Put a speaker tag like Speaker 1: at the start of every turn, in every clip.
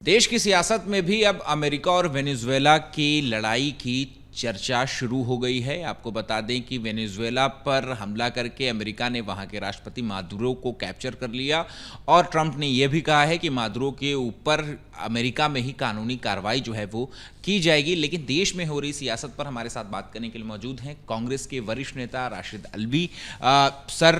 Speaker 1: देश की सियासत में भी अब अमेरिका और वेनेजुएला की लड़ाई की चर्चा शुरू हो गई है। आपको बता दें कि वेनेजुएला पर हमला करके अमेरिका ने वहां के राष्ट्रपति मादुरो को कैप्चर कर लिया और ट्रंप ने यह भी कहा है कि मादुरो के ऊपर अमेरिका में ही कानूनी कार्रवाई जो है वो की जाएगी। लेकिन देश में हो रही सियासत पर हमारे साथ बात करने के लिए मौजूद हैं कांग्रेस के वरिष्ठ नेता राशिद अल्वी। सर,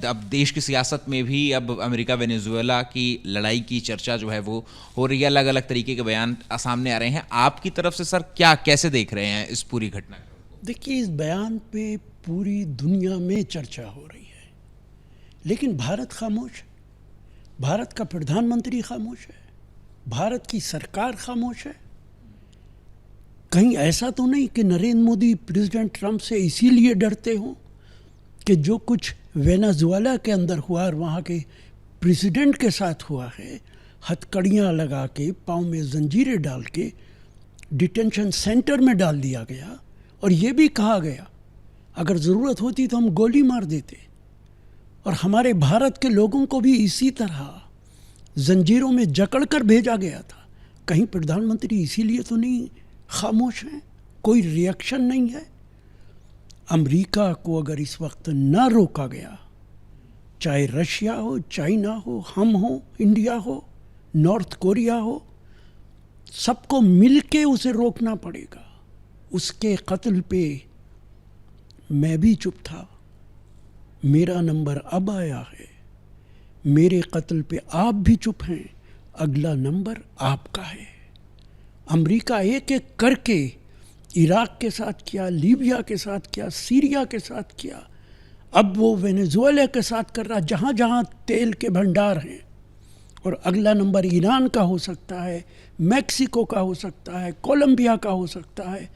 Speaker 1: अब देश की सियासत में भी अब अमेरिका वेनेजुएला की लड़ाई की चर्चा जो है वो हो रही है, अलग अलग तरीके के बयान सामने आ रहे हैं। आपकी तरफ से सर क्या कैसे देख रहे हैं इस पूरी घटना को?
Speaker 2: देखिए, इस बयान पे पूरी दुनिया में चर्चा हो रही है, लेकिन भारत खामोश है। भारत का प्रधानमंत्री खामोश है, भारत की सरकार खामोश है। कहीं ऐसा तो नहीं कि नरेंद्र मोदी प्रेसिडेंट ट्रंप से इसीलिए डरते हों कि जो कुछ वेनेजुएला के अंदर हुआ और वहाँ के प्रेसिडेंट के साथ हुआ है, हथकड़ियाँ लगा के, पाँव में जंजीरें डाल के डिटेंशन सेंटर में डाल दिया गया और ये भी कहा गया अगर ज़रूरत होती तो हम गोली मार देते। और हमारे भारत के लोगों को भी इसी तरह जंजीरों में जकड़ कर भेजा गया था। कहीं प्रधानमंत्री इसीलिए तो नहीं खामोश हैं, कोई रिएक्शन नहीं है। अमेरिका को अगर इस वक्त ना रोका गया, चाहे रशिया हो, चाइना हो, हम हो, इंडिया हो, नॉर्थ कोरिया हो, सबको मिलके उसे रोकना पड़ेगा। उसके कत्ल पे मैं भी चुप था, मेरा नंबर अब आया है। मेरे कत्ल पे आप भी चुप हैं, अगला नंबर आपका है। अमेरिका एक एक करके इराक के साथ किया, लीबिया के साथ किया, सीरिया के साथ किया, अब वो वेनेजुएला के साथ कर रहा, जहाँ जहाँ तेल के भंडार हैं। और अगला नंबर ईरान का हो सकता है, मैक्सिको का हो सकता है, कोलंबिया का हो सकता है,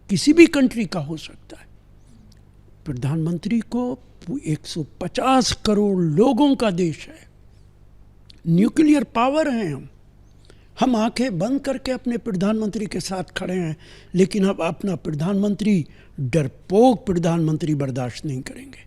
Speaker 2: किसी भी कंट्री का हो सकता है। प्रधानमंत्री को 150 करोड़ लोगों का देश है, न्यूक्लियर पावर हैं। हम आंखें बंद करके अपने प्रधानमंत्री के साथ खड़े हैं, लेकिन अब अपना प्रधानमंत्री डरपोक प्रधानमंत्री बर्दाश्त नहीं करेंगे।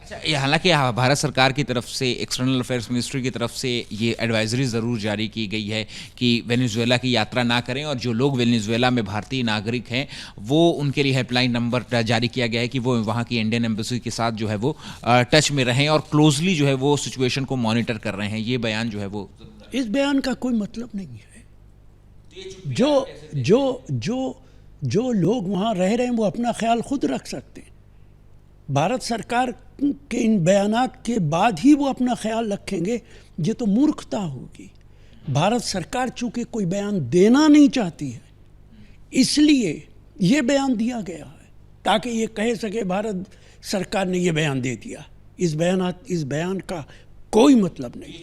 Speaker 1: अच्छा, हालांकि भारत सरकार की तरफ से, एक्सटर्नल अफेयर्स मिनिस्ट्री की तरफ से ये एडवाइजरी ज़रूर जारी की गई है कि वेनेजुएला की यात्रा ना करें और जो लोग वेनेजुएला में भारतीय नागरिक हैं वो उनके लिए हेल्पलाइन नंबर जारी किया गया है कि वो वहाँ की इंडियन एम्बेसी के साथ जो है वो टच में रहें और क्लोजली जो है वो सिचुएशन को मॉनिटर कर रहे हैं। ये बयान जो है वो,
Speaker 2: इस बयान का कोई मतलब नहीं है। जो जो जो जो लोग वहाँ रह रहे हैं वो अपना ख्याल खुद रख सकते हैं। भारत सरकार के इन बयानात के बाद ही वो अपना ख्याल रखेंगे, ये तो मूर्खता होगी। भारत सरकार चूँकि कोई बयान देना नहीं चाहती है, इसलिए ये बयान दिया गया है ताकि ये कह सके भारत सरकार ने ये बयान दे दिया। इस बयान का कोई मतलब नहीं।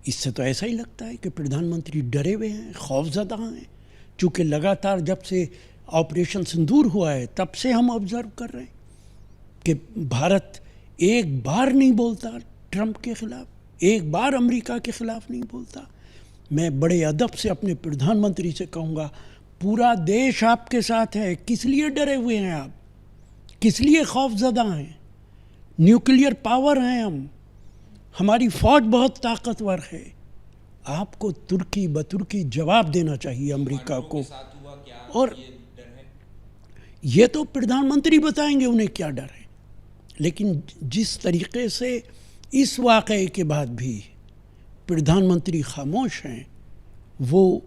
Speaker 2: इससे तो ऐसा ही लगता है कि प्रधानमंत्री डरे हुए हैं, खौफजदा हैं। चूँकि लगातार जब से ऑपरेशन सिंदूर हुआ है तब से हम ऑब्जर्व कर रहे हैं कि भारत एक बार नहीं बोलता ट्रंप के खिलाफ, एक बार अमेरिका के खिलाफ नहीं बोलता। मैं बड़े अदब से अपने प्रधानमंत्री से कहूँगा, पूरा देश आपके साथ है, किस लिए डरे हुए हैं आप, किस लिए खौफजदा हैं? न्यूक्लियर पावर हैं हम, हमारी फौज बहुत ताकतवर है। आपको तुर्की बतुर्की जवाब देना चाहिए अमेरिका को। और ये तो प्रधानमंत्री बताएंगे उन्हें क्या डर है। लेकिन जिस तरीके से इस वाक़ये के बाद भी प्रधानमंत्री खामोश हैं, वो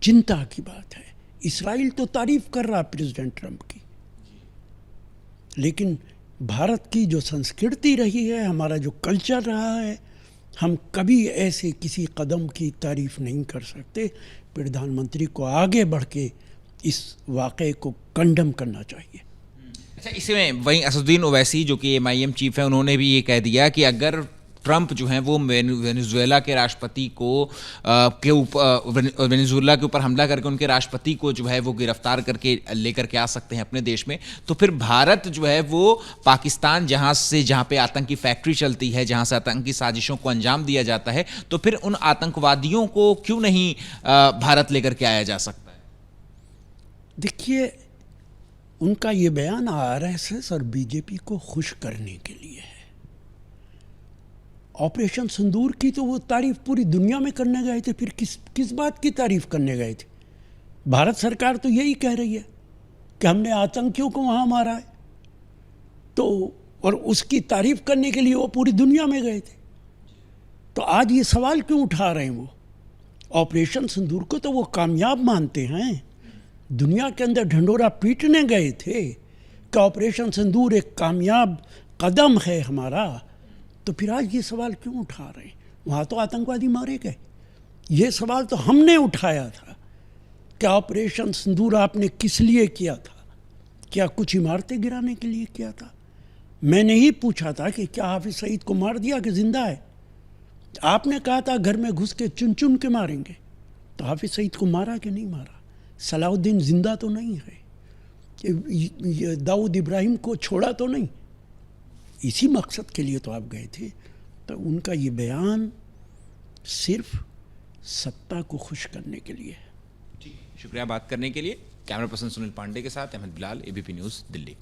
Speaker 2: चिंता की बात है। इसराइल तो तारीफ़ कर रहा प्रेसिडेंट ट्रंप की, लेकिन भारत की जो संस्कृति रही है, हमारा जो कल्चर रहा है, हम कभी ऐसे किसी कदम की तारीफ़ नहीं कर सकते। प्रधानमंत्री को आगे बढ़ के इस वाक़ये को कंडम करना चाहिए।
Speaker 1: अच्छा, इसमें वहीं असदुद्दीन ओवैसी जो कि MIM चीफ है, उन्होंने भी ये कह दिया कि अगर ट्रंप जो हैं वो वेनेजुएला के राष्ट्रपति को वेनेजुएला के ऊपर हमला करके उनके राष्ट्रपति को जो है वो गिरफ्तार करके लेकर के आ सकते हैं अपने देश में, तो फिर भारत जो है वो पाकिस्तान जहाँ पे आतंकी फैक्ट्री चलती है, जहाँ से आतंकी साजिशों को अंजाम दिया जाता है, तो फिर उन आतंकवादियों को क्यों नहीं भारत लेकर के आया जा सकता है?
Speaker 2: देखिए, उनका ये बयान RSS और बीजेपी को खुश करने के लिए है ऑपरेशन सिंदूर की तो वो तारीफ पूरी दुनिया में करने गए थे, फिर किस बात की तारीफ करने गए थे? भारत सरकार तो यही कह रही है कि हमने आतंकियों को वहाँ मारा है, तो और उसकी तारीफ करने के लिए वो पूरी दुनिया में गए थे। तो आज ये सवाल क्यों उठा रहे हैं वो? ऑपरेशन सिंदूर को तो वो कामयाब मानते हैं, दुनिया के अंदर ढंढोरा पीटने गए थे कि ऑपरेशन सिंदूर एक कामयाब कदम है हमारा, तो फिर आज ये सवाल क्यों उठा रहे हैं? वहाँ तो आतंकवादी मारे गए, ये सवाल तो हमने उठाया था कि ऑपरेशन सिंदूर आपने किस लिए किया था? क्या कुछ इमारतें गिराने के लिए किया था? मैंने ही पूछा था कि क्या हाफिज सईद को मार दिया कि जिंदा है? आपने कहा था घर में घुस के चुन चुन के मारेंगे, तो हाफिज सईद को मारा कि नहीं मारा? सलाउद्दीन जिंदा तो नहीं है, कि दाऊद इब्राहिम को छोड़ा तो नहीं? इसी मकसद के लिए तो आप गए थे। तो उनका ये बयान सिर्फ सत्ता को खुश करने के लिए है।
Speaker 1: ठीक, शुक्रिया बात करने के लिए। कैमरा पर्सन सुनील पांडे के साथ अहमद बिलाल, एबीपी न्यूज़, दिल्ली।